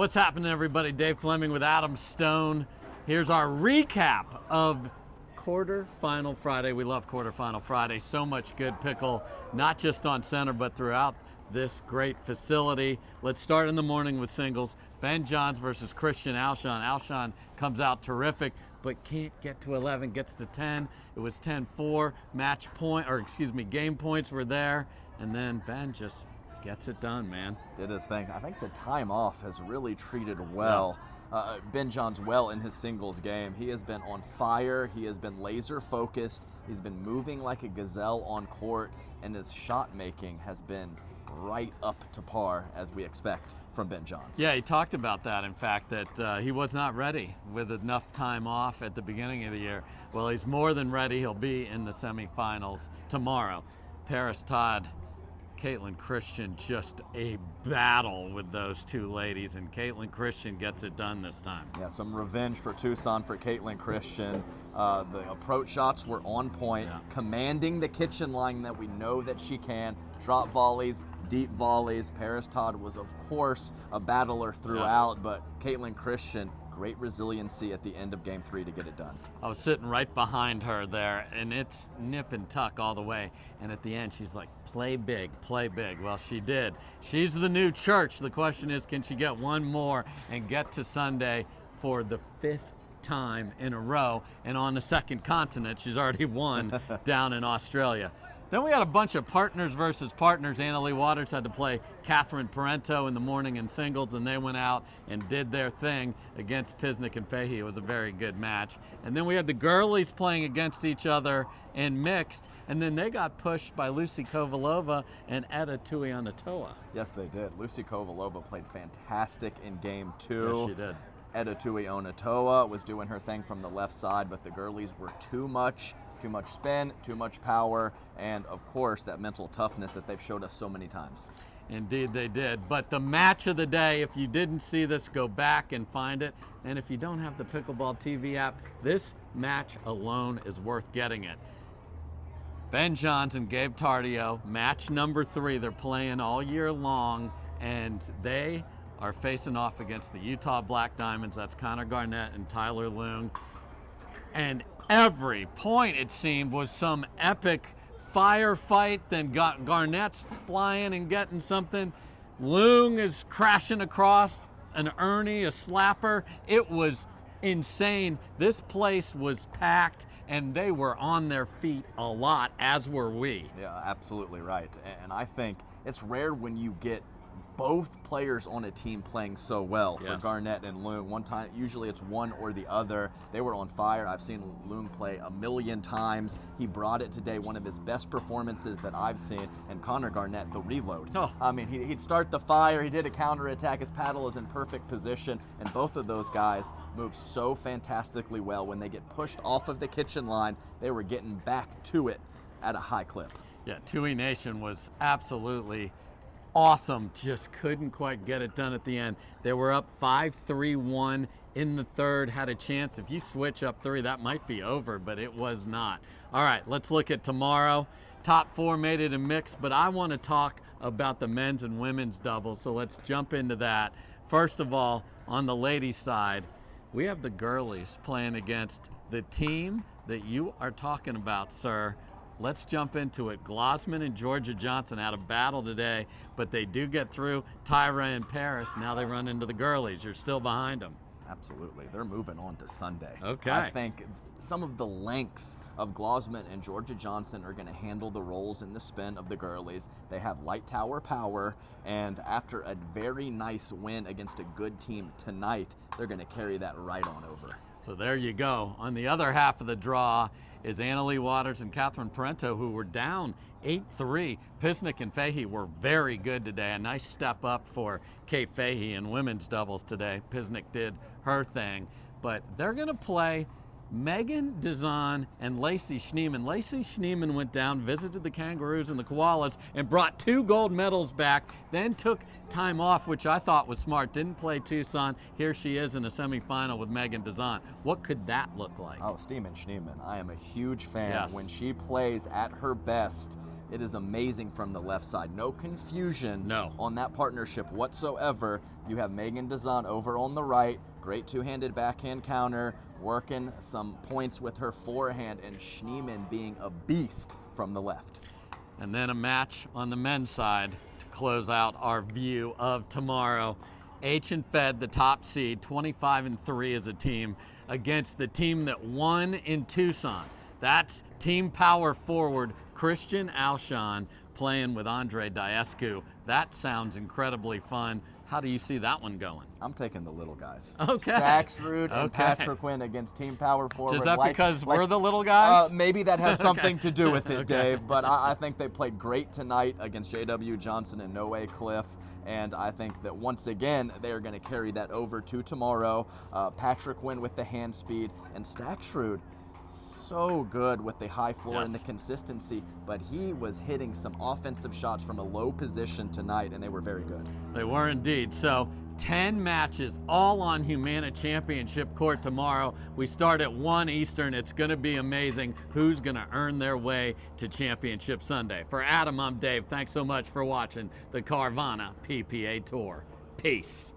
What's happening, everybody? Dave Fleming with Adam Stone. Here's our recap of quarterfinal Friday. We love quarterfinal Friday. So much good pickle, not just on center, but throughout this great facility. Let's start in the morning with singles. Ben Johns versus Christian Alshon. Alshon comes out terrific, but can't get to 11, gets to 10. It was 10-4. Game points were there, and then Ben just gets it done, man. Did his thing. I think the time off has really treated well. Ben Johns well in his singles game. He has been on fire. He has been laser focused. He's been moving like a gazelle on court, and his shot making has been right up to par as we expect from Ben Johns. Yeah, he talked about that, in fact, that he was not ready with enough time off at the beginning of the year. Well, he's more than ready. He'll be in the semifinals tomorrow. Paris Todd, Caitlin Christian, just a battle with those two ladies, and Caitlin Christian gets it done this time. Yeah, some revenge for Tucson for Caitlin Christian. The approach shots were on point, commanding the kitchen line that we know that she can. Drop volleys, deep volleys. Paris Todd was, of course, a battler throughout, but Caitlin Christian, great resiliency at the end of game 3 to get it done. I was sitting right behind her there, and it's nip and tuck all the way. And at the end, she's like, play big, play big. Well, she did. She's the new church. The question is, can she get one more and get to Sunday for the 5th time in a row? And on the second continent, she's already won down in Australia. Then we had a bunch of partners versus partners. Annalie Waters had to play Catherine Parento in the morning in singles, and they went out and did their thing against Pisnik and Fahey. It was a very good match. And then we had the girlies playing against each other in mixed, and then they got pushed by Lucy Kovalova and Etta Tuianatoa. Yes, they did. Lucy Kovalova played fantastic in game 2. Yes, she did. Etta Tuianatoa was doing her thing from the left side, but the girlies were too much spin, too much power, and of course that mental toughness that they've showed us so many times. Indeed they did. But the match of the day, if you didn't see this, go back and find it. And if you don't have the Pickleball TV app, this match alone is worth getting it. Ben Johns and Gabe Tardio, match number 3. They're playing all year long, and they are facing off against the Utah Black Diamonds. That's Connor Garnett and Tyler Leung. And every point, it seemed, was some epic firefight. Then Garnett's flying and getting something. Leung is crashing across an Ernie, a slapper. It was insane. This place was packed, and they were on their feet a lot, as were we. Yeah, absolutely right. And I think it's rare when you get both players on a team playing so well for Garnett and Leung. One time, usually it's one or the other. They were on fire. I've seen Leung play a million times. He brought it today, one of his best performances that I've seen. And Connor Garnett, the reload. I mean, he'd start the fire. He did a counterattack. His paddle is in perfect position. And both of those guys move so fantastically well. When they get pushed off of the kitchen line, they were getting back to it at a high clip. Yeah, Tui Nation was absolutely awesome, just couldn't quite get it done at the end. They were up 5-3-1 in the third, had a chance. If you switch up 3, that might be over, but it was not. All right, let's look at tomorrow. Top 4 made it in mixed, but I want to talk about the men's and women's doubles, so let's jump into that. First of all, on the ladies' side, we have the girlies playing against the team that you are talking about, sir. Let's jump into it. Glossman and Georgia Johnson had a battle today, but they do get through. Tyra and Paris, now they run into the girlies. You're still behind them. Absolutely. They're moving on to Sunday. Okay. I think some of the length of Glossman and Georgia Johnson are going to handle the roles in the spin of the girlies. They have light tower power, and after a very nice win against a good team tonight, they're going to carry that right on over. So there you go. On the other half of the draw is Annalie Waters and Catherine Parento, who were down 8-3. Pisnik and Fahey were very good today. A nice step up for Kate Fahey in women's doubles today. Pisnik did her thing, but they're going to play Megan Dizon and Lacey Schneeman. Lacey Schneeman went down, visited the Kangaroos and the Koalas, and brought 2 gold medals back, then took time off, which I thought was smart. Didn't play Tucson. Here she is in a semifinal with Megan Dazan. What could that look like? Oh, Steeman Schneeman. I am a huge fan. Yes. When she plays at her best, it is amazing from the left side. No confusion on that partnership whatsoever. You have Megan Dazan over on the right. Great two-handed backhand counter, working some points with her forehand, and Schneeman being a beast from the left. And then a match on the men's side to close out our view of tomorrow. H and Fed, the top seed, 25-3 as a team, against the team that won in Tucson. That's team power forward Christian Alshon playing with Andre Diescu. That sounds incredibly fun. How do you see that one going? I'm taking the little guys. Okay. Staxrud and Patrick Quinn against team power forward. Is that because we're the little guys? Maybe that has something to do with it, Okay. Dave. But I think they played great tonight against J.W. Johnson and Noe Cliff. And I think that once again, they are going to carry that over to tomorrow. Patrick Quinn with the hand speed, and Staxrud so good with the high floor and the consistency, but he was hitting some offensive shots from a low position tonight, and they were very good. They were indeed. So 10 matches all on Humana Championship Court tomorrow. We start at 1 Eastern. It's going to be amazing who's going to earn their way to Championship Sunday. For Adam, I'm Dave. Thanks so much for watching the Carvana PPA Tour. Peace.